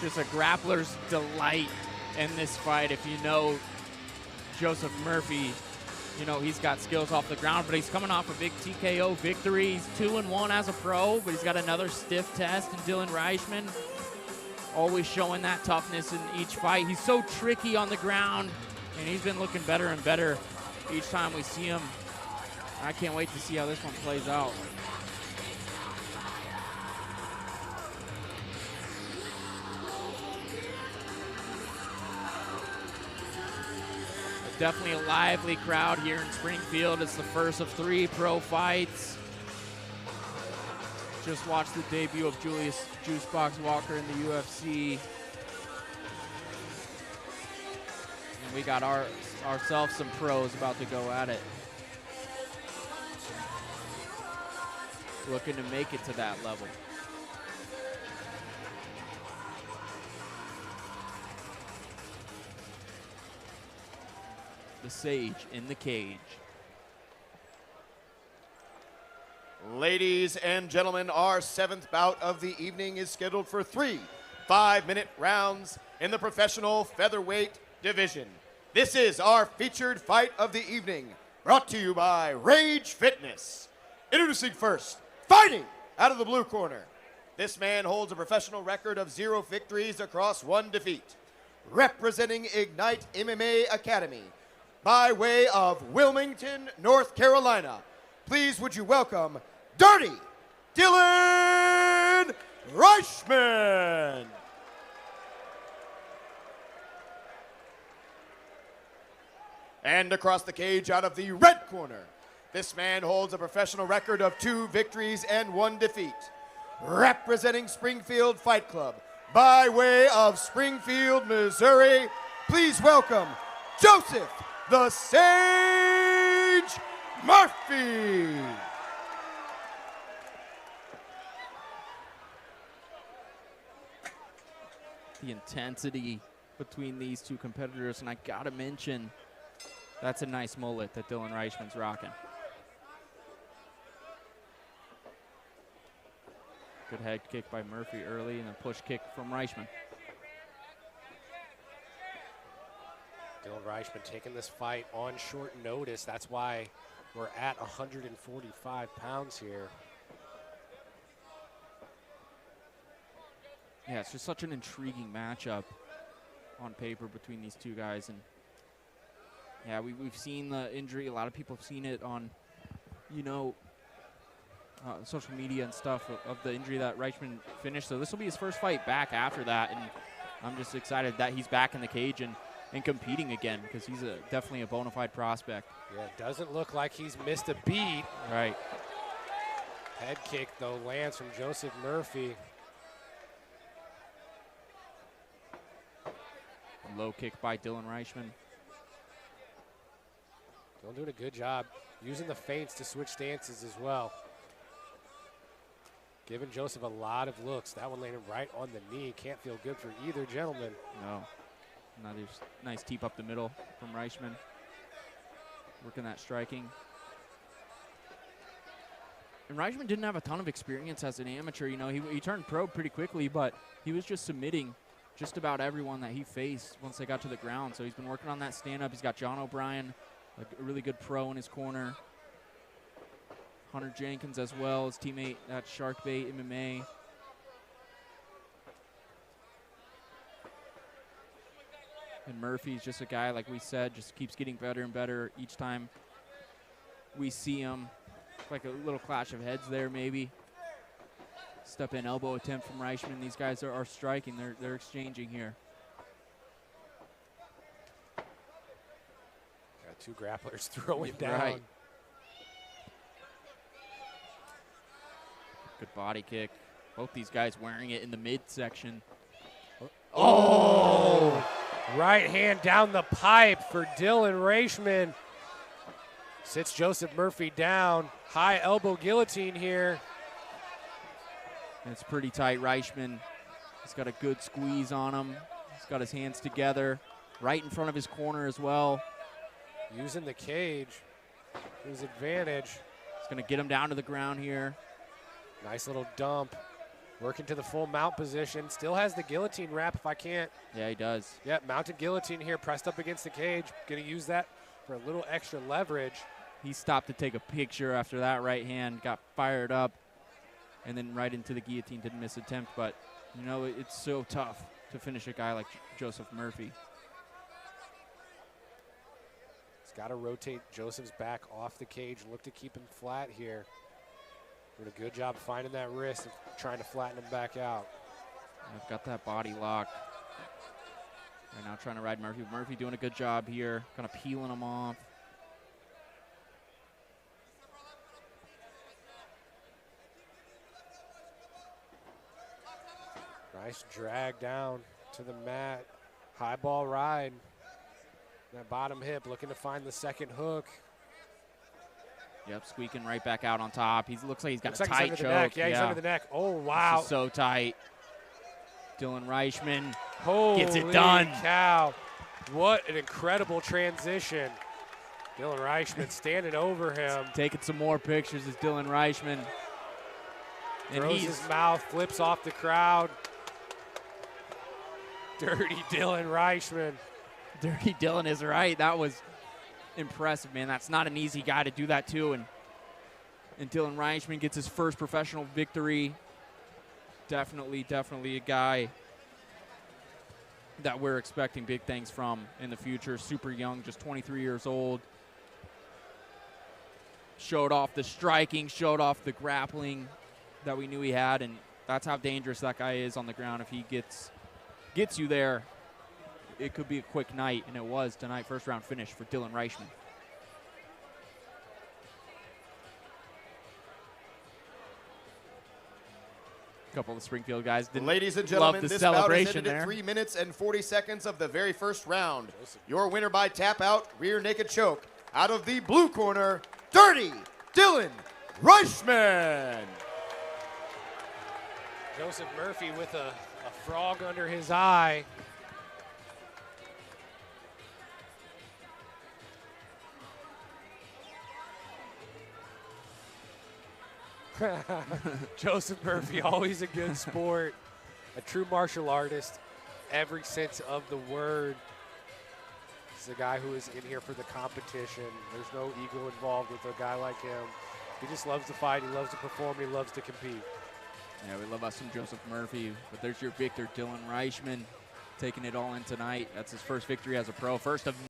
just a grappler's delight in this fight. If you know Joseph Murphy, you know he's got skills off the ground, but he's coming off a big TKO victory. He's 2-1 as a pro, but he's got another stiff test in Dylan Reischman. Always showing that toughness in each fight. He's so tricky on the ground, and he's been looking better and better each time we see him. I can't wait to see how this one plays out. Definitely a lively crowd here in Springfield. It's the first of 3 pro fights. Just watched the debut of Julius Juicebox Walker in the UFC. And we got ourselves some pros about to go at it. Looking to make it to that level. The Sage in the cage. Ladies and gentlemen, our 7th bout of the evening is scheduled for 3 5-minute rounds in the professional featherweight division. This is our featured fight of the evening, brought to you by Rage Fitness. Introducing first, fighting out of the blue corner. This man holds a professional record of 0 victories across 1 defeat. Representing Ignite MMA Academy, by way of Wilmington, North Carolina, please would you welcome Dirty Dylan Reischman. And across the cage out of the red corner, this man holds a professional record of 2 victories and 1 defeat. Representing Springfield Fight Club, by way of Springfield, Missouri, please welcome Joseph the Sage Murphy. The intensity between these 2 competitors, and I gotta mention, that's a nice mullet that Dylan Reischman's rocking. Good head kick by Murphy early, and a push kick from Reischman. Dylan Reischman taking this fight on short notice. That's why we're at 145 pounds here. Yeah, it's just such an intriguing matchup on paper between these 2 guys. And yeah, we've seen the injury. A lot of people have seen it on, you know, social media and stuff of the injury that Reischman finished. So this will be his first fight back after that. And I'm just excited that he's back in the cage and competing again, because he's definitely a bona fide prospect. Yeah, it doesn't look like he's missed a beat. Right. Head kick, though, lands from Joseph Murphy. Low kick by Dylan Reischman. Dylan doing a good job using the feints to switch stances as well. Giving Joseph a lot of looks. That one landed right on the knee. Can't feel good for either gentleman. No. Another nice teep up the middle from Reischman. Working that striking. And Reischman didn't have a ton of experience as an amateur. You know, he turned pro pretty quickly, but he was just submitting just about everyone that he faced once they got to the ground. So he's been working on that stand-up. He's got John O'Brien, a really good pro in his corner. Hunter Jenkins as well, his teammate at Sharkbait MMA. And Murphy's just a guy, like we said, just keeps getting better and better each time we see him. Like a little clash of heads there, maybe. Step in elbow attempt from Reischman. These guys are striking. They're exchanging here. Got 2 grapplers throwing down. Right. Good body kick. Both these guys wearing it in the midsection. Oh! Right hand down the pipe for Dylan Reischman. Sits Joseph Murphy down. High elbow guillotine here. And it's pretty tight. Reischman, he's got a good squeeze on him. He's got his hands together, right in front of his corner as well. Using the cage to his advantage. He's going to get him down to the ground here. Nice little dump. Working to the full mount position. Still has the guillotine wrap if I can't. Yeah, he does. Yeah, mounted guillotine here, pressed up against the cage. Going to use that for a little extra leverage. He stopped to take a picture after that right hand, got fired up, and then right into the guillotine. Didn't miss attempt, but, you know, it's so tough to finish a guy like Joseph Murphy. He's got to rotate Joseph's back off the cage and look to keep him flat here. Did a good job finding that wrist and trying to flatten him back out. I've got that body lock. Right now trying to ride Murphy. Murphy doing a good job here, kind of peeling him off. Nice drag down to the mat. High ball ride. That bottom hip looking to find the second hook. Yep, squeaking right back out on top. He looks like he's got Looks a like he's tight under choke. the neck. Yeah, he's under the neck. Oh, wow. This is so tight. Dylan Reischman Holy gets it done. Cow. What an incredible transition. Dylan Reischman standing over him. Taking some more pictures is Dylan Reischman. And Throws his mouth, flips off the crowd. Dirty Dylan Reischman. Dirty Dylan is right. That was impressive, man. That's not an easy guy to do that to. And Dylan Reischman gets his first professional victory. Definitely a guy that we're expecting big things from in the future. Super young, just 23 years old. Showed off the striking, showed off the grappling that we knew he had, and that's how dangerous that guy is on the ground. If he gets you there, it could be a quick night, and it was tonight. First round finish for Dylan Reischman. A couple of Springfield guys didn't Ladies and love gentlemen, the this bout is celebration ended at there. 3 minutes and 40 seconds of the very first round. Your winner by tap out, rear naked choke. Out of the blue corner, Dirty Dylan Reischman. Joseph Murphy with a frog under his eye. Joseph Murphy, always a good sport. A true martial artist, every sense of the word. He's a guy who is in here for the competition. There's no ego involved with a guy like him. He just loves to fight, he loves to perform, he loves to compete. Yeah, we love us some Joseph Murphy, but there's your victor, Dylan Reischman, taking it all in tonight. That's his first victory as a pro. First of